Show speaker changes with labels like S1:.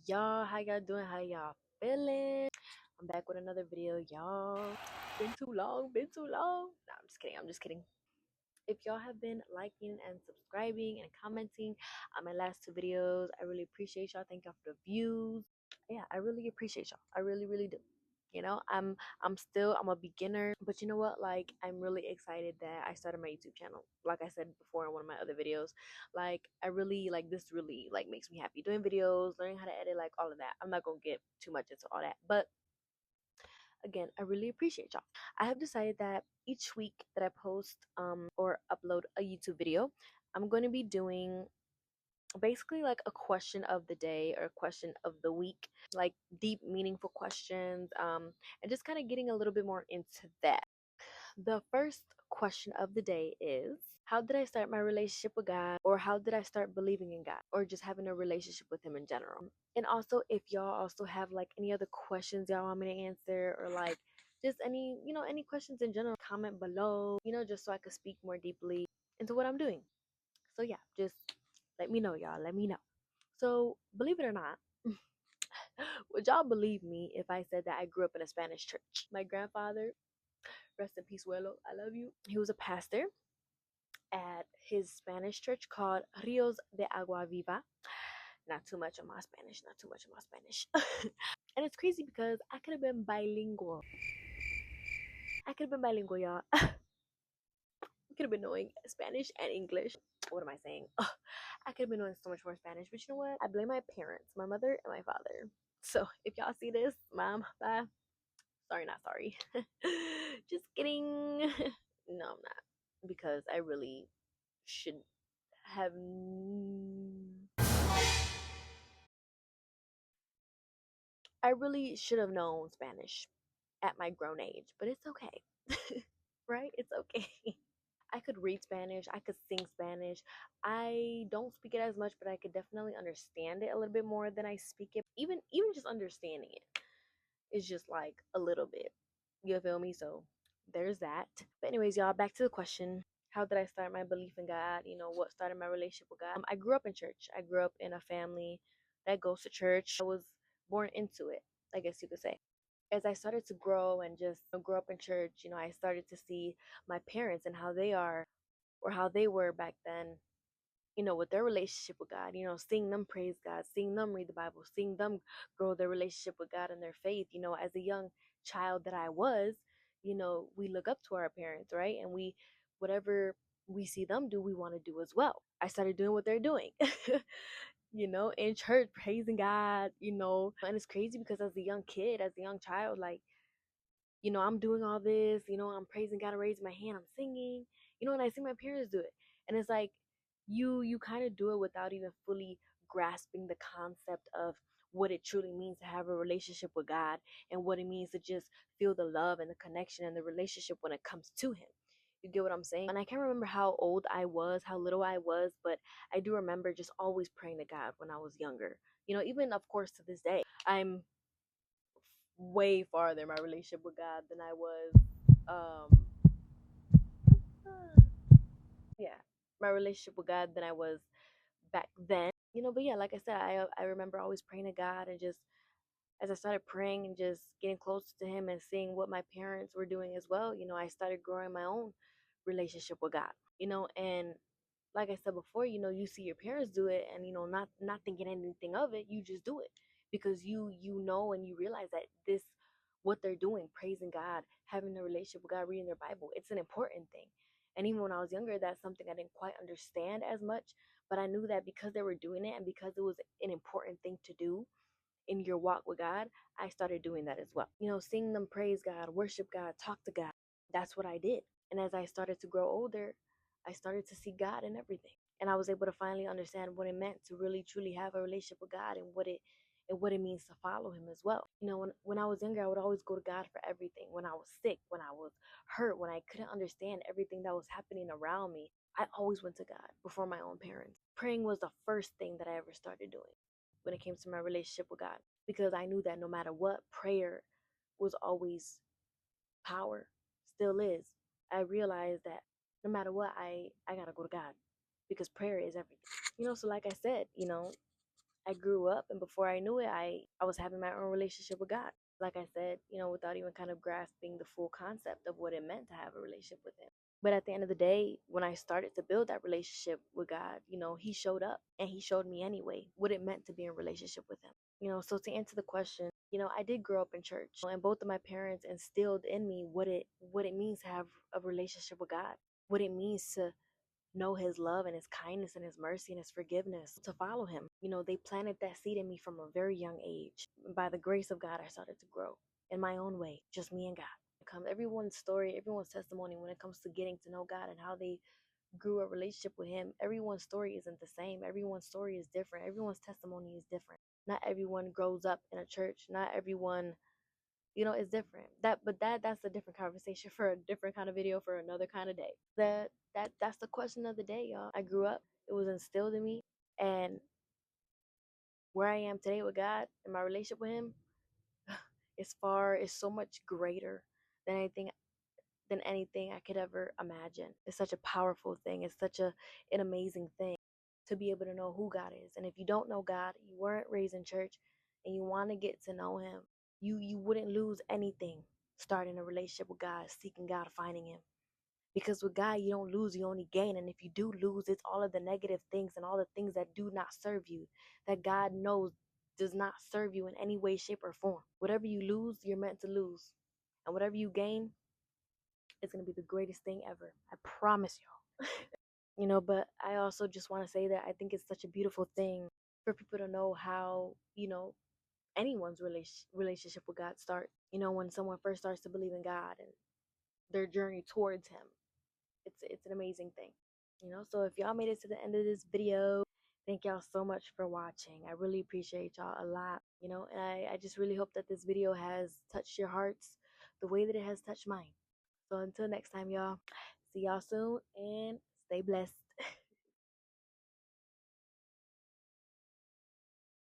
S1: Y'all, how y'all doing? How y'all feeling? I'm back with another video, y'all. Been too long, been too long. Nah, I'm just kidding. I'm just kidding. If y'all have been liking and subscribing and commenting on my last two videos, I really appreciate y'all. Thank y'all for the views. Yeah, I really appreciate y'all. I really, really do. I'm a beginner, but you know what? Like, I'm really excited that I started my YouTube channel. Like I said before in one of my other videos, like I really like this. Really like makes me happy doing videos, learning how to edit, like all of that. I'm not gonna get too much into all that, but again, I really appreciate y'all. I have decided that each week that I post or upload a YouTube video, I'm going to be doing basically like a question of the day or a question of the week, like deep meaningful questions, and just kind of getting a little bit more into that. The first question of the day is, how did I start my relationship with God, or how did I start believing in God, or just having a relationship with him in general? And also, if y'all also have like any other questions y'all want me to answer, or like just any, any questions in general, comment below, just so I could speak more deeply into what I'm doing. So yeah, just let me know, y'all. Let me know. So, believe it or not, would y'all believe me if I said that I grew up in a Spanish church? My grandfather, rest in peace, Huelo, I love you. He was a pastor at his Spanish church called Rios de Agua Viva. Not too much of my Spanish, not too much of my Spanish. And it's crazy because I could have been bilingual. I could have been bilingual, y'all. I could have been knowing Spanish and English. What am I saying? I could have been knowing so much more Spanish, but you know what? I blame my parents, my mother and my father. So if y'all see this, mom, bye. Sorry, not sorry. Just kidding. No, I'm not. Because I really should have. I really should have known Spanish at my grown age, but it's okay. Right? It's okay. I could read Spanish, I could sing Spanish. I don't speak it as much, but I could definitely understand it a little bit more than I speak it. Even just understanding it is just like a little bit. You feel me? So there's that. But anyways, y'all, back to the question. How did I start my belief in God? What started my relationship with God? I grew up in church. I grew up in a family that goes to church. I was born into it, I guess you could say. As I started to grow and just grow up in church, I started to see my parents and how they are, or how they were back then, with their relationship with God, seeing them praise God, seeing them read the Bible, seeing them grow their relationship with God and their faith. As a young child that I was, we look up to our parents, right? And whatever we see them do, we want to do as well. I started doing what they're doing, in church, praising God, and it's crazy because as a young kid, as a young child, like, I'm doing all this, I'm praising God, I'm raising my hand, I'm singing, and I see my parents do it. And it's like you kind of do it without even fully grasping the concept of what it truly means to have a relationship with God, and what it means to just feel the love and the connection and the relationship when it comes to him. You get what I'm saying? And I can't remember how old I was, how little I was, but I do remember just always praying to God when I was younger. Even of course to this day, I'm way farther in my relationship with God than I was yeah, my relationship with God than I was back then. But yeah, like I said, I remember always praying to God, and just as I started praying and just getting closer to him and seeing what my parents were doing as well, I started growing my own relationship with God. And like I said before, you see your parents do it, and not thinking anything of it, you just do it because and you realize that this what they're doing, praising God, having a relationship with God, reading their Bible, it's an important thing. And even when I was younger, that's something I didn't quite understand as much, but I knew that because they were doing it and because it was an important thing to do in your walk with God, I started doing that as well. Seeing them praise God, worship God, talk to God. That's what I did. And as I started to grow older, I started to see God in everything. And I was able to finally understand what it meant to really truly have a relationship with God, and what it means to follow him as well. When I was younger, I would always go to God for everything. When I was sick, when I was hurt, when I couldn't understand everything that was happening around me, I always went to God before my own parents. Praying was the first thing that I ever started doing when it came to my relationship with God, because I knew that no matter what, prayer was always power, still is. I realized that no matter what, I gotta go to God because prayer is everything. So like I said, I grew up, and before I knew it, I was having my own relationship with God. Like I said, without even kind of grasping the full concept of what it meant to have a relationship with Him. But at the end of the day, when I started to build that relationship with God, He showed up and He showed me anyway what it meant to be in relationship with Him. So to answer the question, I did grow up in church, and both of my parents instilled in me what it means to have a relationship with God, what it means to know His love and His kindness and His mercy and His forgiveness, to follow Him. They planted that seed in me from a very young age. By the grace of God, I started to grow in my own way, just me and God. Everyone's story, everyone's testimony when it comes to getting to know God and how they grew a relationship with Him, everyone's story isn't the same. Everyone's story is different. Everyone's testimony is different. Not everyone grows up in a church. Not everyone, is different. That's a different conversation for a different kind of video for another kind of day. That's the question of the day, y'all. I grew up. It was instilled in me, and where I am today with God and my relationship with Him, is so much greater than anything I could ever imagine. It's such a powerful thing. It's such an amazing thing to be able to know who God is. And if you don't know God, you weren't raised in church, and you want to get to know Him, you wouldn't lose anything starting a relationship with God, seeking God, finding Him. Because with God, you don't lose, you only gain. And if you do lose, it's all of the negative things and all the things that do not serve you, that God knows does not serve you in any way, shape, or form. Whatever you lose, you're meant to lose. And whatever you gain, it's going to be the greatest thing ever. I promise y'all. But I also just want to say that I think it's such a beautiful thing for people to know how, anyone's relationship with God starts. When someone first starts to believe in God and their journey towards Him, it's an amazing thing. So if y'all made it to the end of this video, thank y'all so much for watching. I really appreciate y'all a lot. And I just really hope that this video has touched your hearts the way that it has touched mine. So until next time, y'all, see y'all soon and stay blessed.